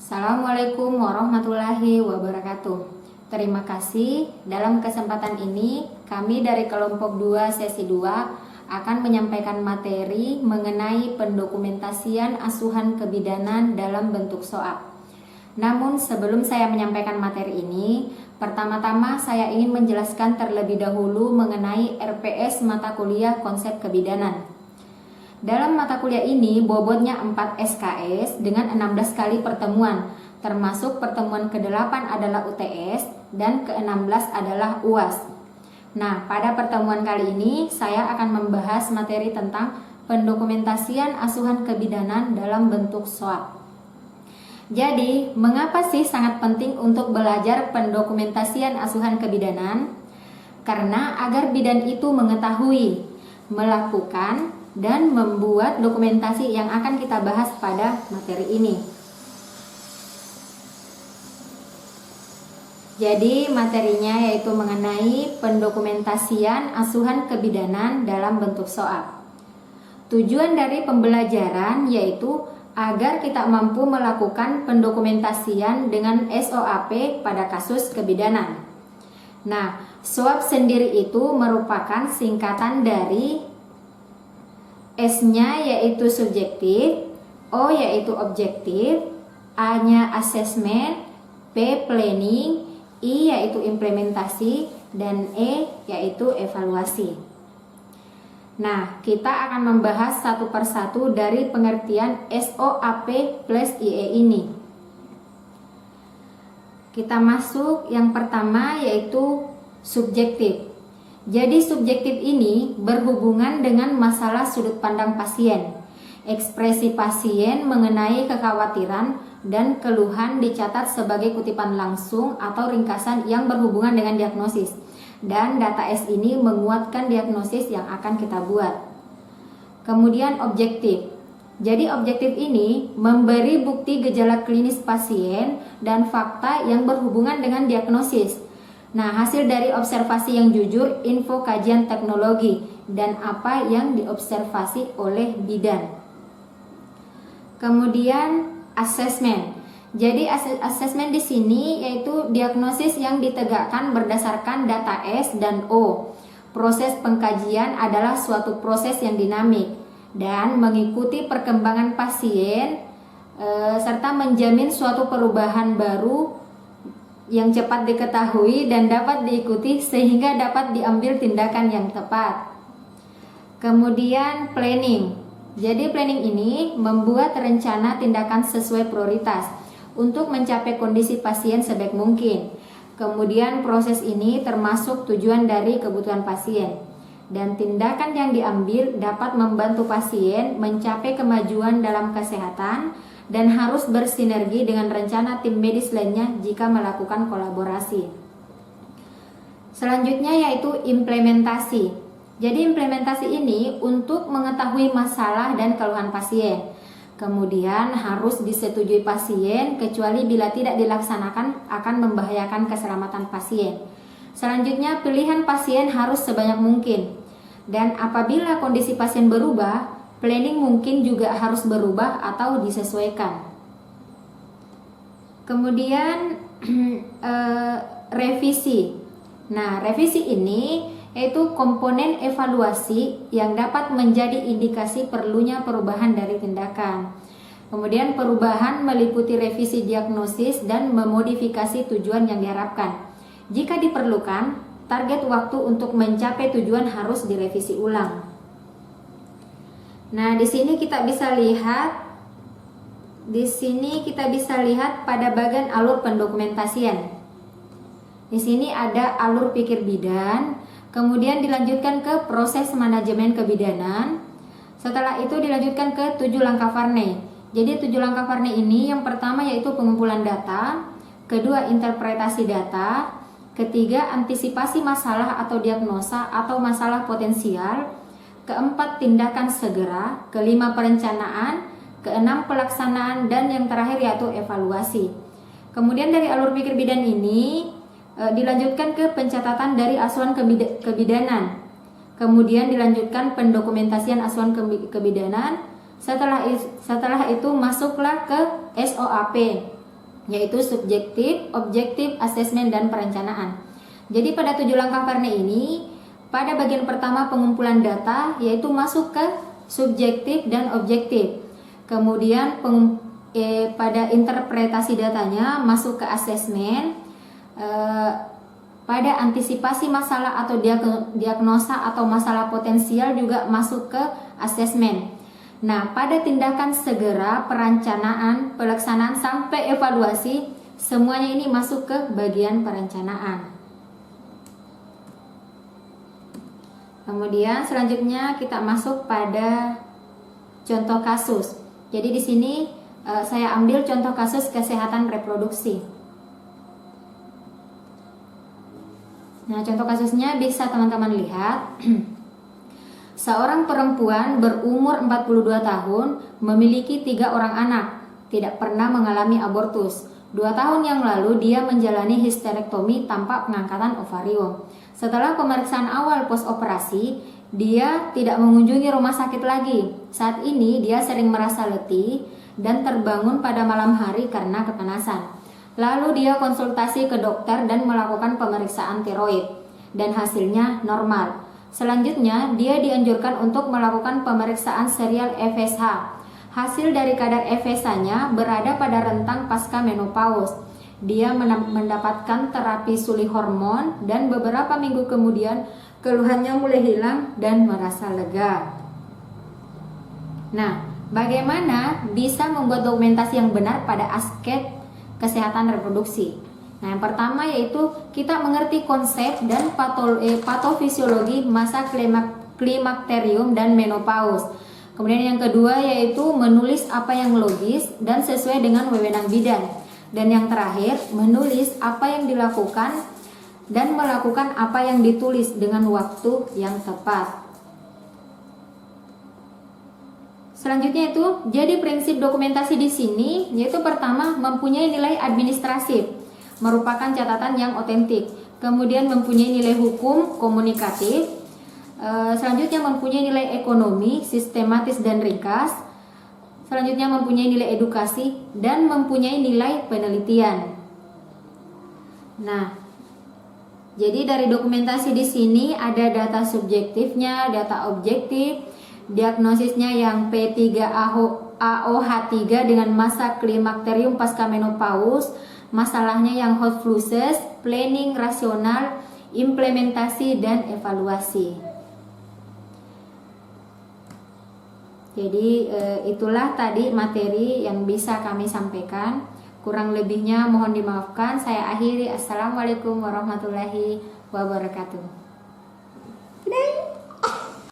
Assalamualaikum warahmatullahi wabarakatuh. Terima kasih. Dalam kesempatan ini, kami dari kelompok 2 sesi 2 akan menyampaikan materi mengenai pendokumentasian asuhan kebidanan dalam bentuk SOAP. Namun sebelum saya menyampaikan materi ini, pertama-tama saya ingin menjelaskan terlebih dahulu mengenai RPS mata kuliah konsep kebidanan. Dalam mata kuliah ini bobotnya 4 SKS dengan 16 kali pertemuan, termasuk pertemuan ke-8 adalah UTS dan ke-16 adalah UAS. Nah, pada pertemuan kali ini saya akan membahas materi tentang pendokumentasian asuhan kebidanan dalam bentuk SOAP. Jadi, mengapa sih sangat penting untuk belajar pendokumentasian asuhan kebidanan? Karena agar bidan itu mengetahui, melakukan, dan membuat dokumentasi yang akan kita bahas pada materi ini. Jadi materinya yaitu mengenai pendokumentasian asuhan kebidanan dalam bentuk SOAP. Tujuan dari pembelajaran yaitu agar kita mampu melakukan pendokumentasian dengan SOAP pada kasus kebidanan. Nah, SOAP sendiri itu merupakan singkatan dari S-nya yaitu subjektif, O yaitu objektif, A-nya assessment, P planning, I yaitu implementasi, dan E yaitu evaluasi. Nah, kita akan membahas satu persatu dari pengertian SOAP plus IE ini. Kita masuk yang pertama yaitu subjektif. Jadi subjektif ini berhubungan dengan masalah sudut pandang pasien. Ekspresi pasien mengenai kekhawatiran dan keluhan dicatat sebagai kutipan langsung atau ringkasan yang berhubungan dengan diagnosis. Dan data S ini menguatkan diagnosis yang akan kita buat. Kemudian objektif. Jadi objektif ini memberi bukti gejala klinis pasien dan fakta yang berhubungan dengan diagnosis. Nah, hasil dari observasi yang jujur, info kajian teknologi, dan apa yang diobservasi oleh bidan. Kemudian asesmen. Jadi asesmen di sini yaitu diagnosis yang ditegakkan berdasarkan data S dan O. Proses pengkajian adalah suatu proses yang dinamik dan mengikuti perkembangan pasien serta menjamin suatu perubahan baru yang cepat diketahui dan dapat diikuti sehingga dapat diambil tindakan yang tepat. Kemudian planning. Jadi planning ini membuat rencana tindakan sesuai prioritas untuk mencapai kondisi pasien sebaik mungkin. Kemudian proses ini termasuk tujuan dari kebutuhan pasien. Dan tindakan yang diambil dapat membantu pasien mencapai kemajuan dalam kesehatan dan harus bersinergi dengan rencana tim medis lainnya jika melakukan kolaborasi. Selanjutnya yaitu implementasi. Jadi implementasi ini untuk mengetahui masalah dan keluhan pasien. Kemudian harus disetujui pasien kecuali bila tidak dilaksanakan akan membahayakan keselamatan pasien. Selanjutnya pilihan pasien harus sebanyak mungkin. Dan apabila kondisi pasien berubah, planning mungkin juga harus berubah atau disesuaikan. Kemudian revisi. Nah, revisi ini yaitu komponen evaluasi yang dapat menjadi indikasi perlunya perubahan dari tindakan. Kemudian perubahan meliputi revisi diagnosis dan memodifikasi tujuan yang diharapkan. Jika diperlukan, target waktu untuk mencapai tujuan harus direvisi ulang. Nah, di sini kita bisa lihat pada bagian alur pendokumentasian. Di sini ada alur pikir bidan, kemudian dilanjutkan ke proses manajemen kebidanan. Setelah itu dilanjutkan ke 7 langkah Varney. Jadi 7 langkah Varney ini yang pertama yaitu pengumpulan data, kedua interpretasi data, ketiga antisipasi masalah atau diagnosa atau masalah potensial, keempat tindakan segera, kelima perencanaan, keenam pelaksanaan, dan yang terakhir yaitu evaluasi. Kemudian dari alur pikir bidan ini dilanjutkan ke pencatatan dari asuhan kebidanan. Kemudian dilanjutkan pendokumentasian asuhan kebidanan. Setelah itu masuklah ke SOAP. yaitu subjektif, objektif, asesmen, dan perencanaan. Jadi pada 7 langkah Verne ini, pada bagian pertama pengumpulan data yaitu masuk ke subjektif dan objektif. Kemudian pada interpretasi datanya masuk ke asesmen, pada antisipasi masalah atau diagnosa atau masalah potensial juga masuk ke asesmen. Nah, pada tindakan segera, perencanaan, pelaksanaan sampai evaluasi, semuanya ini masuk ke bagian perencanaan. Kemudian selanjutnya kita masuk pada contoh kasus. Jadi di sini saya ambil contoh kasus kesehatan reproduksi. Nah, contoh kasusnya bisa teman-teman lihat. Seorang perempuan berumur 42 tahun memiliki 3 orang anak, tidak pernah mengalami abortus. 2 tahun yang lalu dia menjalani histerektomi tanpa pengangkatan ovarium. Setelah pemeriksaan awal post-operasi, dia tidak mengunjungi rumah sakit lagi. Saat ini dia sering merasa letih dan terbangun pada malam hari karena kepanasan. Lalu dia konsultasi ke dokter dan melakukan pemeriksaan tiroid dan hasilnya normal. Selanjutnya, dia dianjurkan untuk melakukan pemeriksaan serial FSH. Hasil dari kadar FSH-nya berada pada rentang pasca menopause. Dia mendapatkan terapi suli hormon dan beberapa minggu kemudian keluhannya mulai hilang dan merasa lega. Nah, bagaimana bisa membuat dokumentasi yang benar pada aspek kesehatan reproduksi? Nah, yang pertama yaitu kita mengerti konsep dan patofisiologi masa klimakterium dan menopause. Kemudian yang kedua yaitu menulis apa yang logis dan sesuai dengan wewenang bidan. Dan yang terakhir, menulis apa yang dilakukan dan melakukan apa yang ditulis dengan waktu yang tepat. Selanjutnya itu, jadi prinsip dokumentasi di sini yaitu pertama mempunyai nilai administratif, merupakan catatan yang otentik. Kemudian mempunyai nilai hukum komunikatif. Selanjutnya mempunyai nilai ekonomi sistematis dan ringkas. Selanjutnya mempunyai nilai edukasi dan mempunyai nilai penelitian. Nah, jadi dari dokumentasi di sini ada data subjektifnya, data objektif, diagnosisnya yang P3AOH3 dengan masa klimakterium pasca menopause, masalahnya yang hot flushes, planning rasional, implementasi dan evaluasi. Jadi itulah tadi materi yang bisa kami sampaikan. Kurang lebihnya mohon dimaafkan. Saya akhiri. Assalamualaikum warahmatullahi wabarakatuh.